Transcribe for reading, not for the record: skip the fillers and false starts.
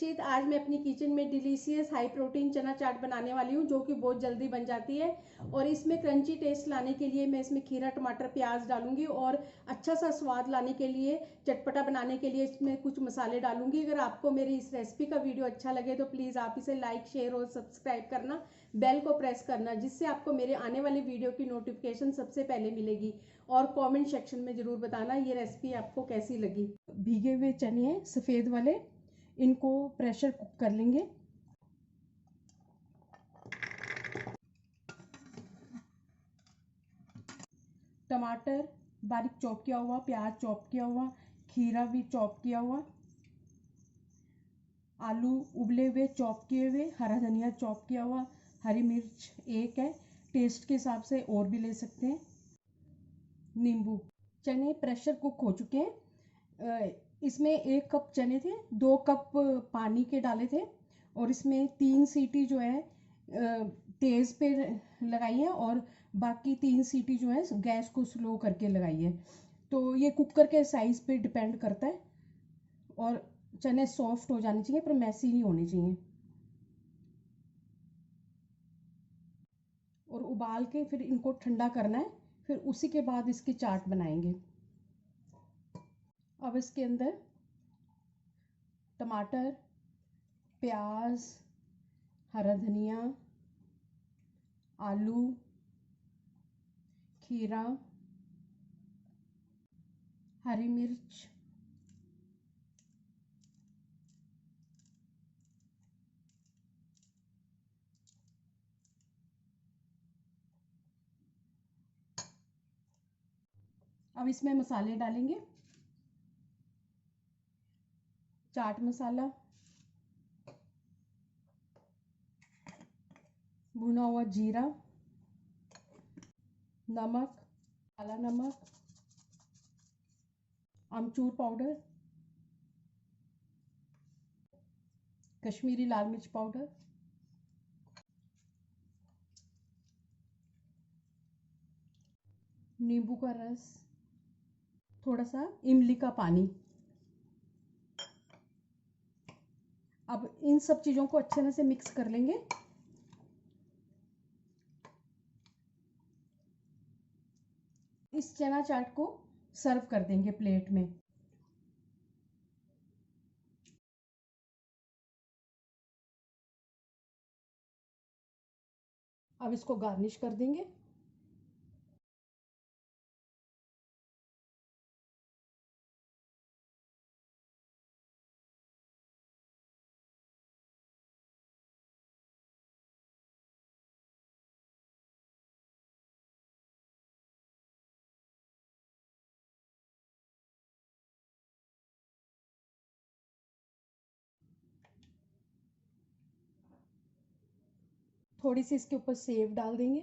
दीक्षित। आज मैं अपनी किचन में डिलीशियस हाई प्रोटीन चना चाट बनाने वाली हूँ, जो कि बहुत जल्दी बन जाती है। और इसमें क्रंची टेस्ट लाने के लिए मैं इसमें खीरा, टमाटर, प्याज डालूंगी और अच्छा सा स्वाद लाने के लिए, चटपटा बनाने के लिए इसमें कुछ मसाले डालूंगी। अगर आपको मेरी इस रेसिपी का वीडियो अच्छा लगे तो प्लीज़ आप इसे लाइक, शेयर और सब्सक्राइब करना, बेल को प्रेस करना, जिससे आपको मेरे आने वाले वीडियो की नोटिफिकेशन सबसे पहले मिलेगी। और कमेंट सेक्शन में ज़रूर बताना ये रेसिपी आपको कैसी लगी। भीगे हुए चने हैं सफ़ेद वाले, इनको प्रेशर कुक कर लेंगे। टमाटर बारीक चॉप किया हुआ, प्याज चॉप किया हुआ, खीरा भी चॉप किया हुआ, आलू उबले हुए चॉप किए हुए, हरा धनिया चॉप किया हुआ, हरी मिर्च एक है, टेस्ट के हिसाब से और भी ले सकते हैं, नींबू। चने प्रेशर कुक हो चुके हैं। इसमें 1 कप चने थे, 2 कप पानी के डाले थे और इसमें 3 सीटी जो है तेज़ पे लगाई है और बाकी 3 सीटी जो है गैस को स्लो करके लगाई है। तो ये कुकर के साइज़ पे डिपेंड करता है और चने सॉफ्ट हो जाने चाहिए पर मैसी नहीं होने चाहिए। और उबाल के फिर इनको ठंडा करना है, फिर उसी के बाद इसकी चाट बनाएंगे। अब इसके अंदर टमाटर, प्याज, हरा धनिया, आलू, खीरा, हरी मिर्च, अब इसमें मसाले डालेंगे। चाट मसाला, भुना हुआ जीरा, नमक, काला नमक, अमचूर पाउडर, कश्मीरी लाल मिर्च पाउडर, नींबू का रस, थोड़ा सा इमली का पानी। अब इन सब चीज़ों को अच्छे से मिक्स कर लेंगे। इस चना चाट को सर्व कर देंगे प्लेट में। अब इसको गार्निश कर देंगे। थोड़ी सी इसके ऊपर सेव डाल देंगे।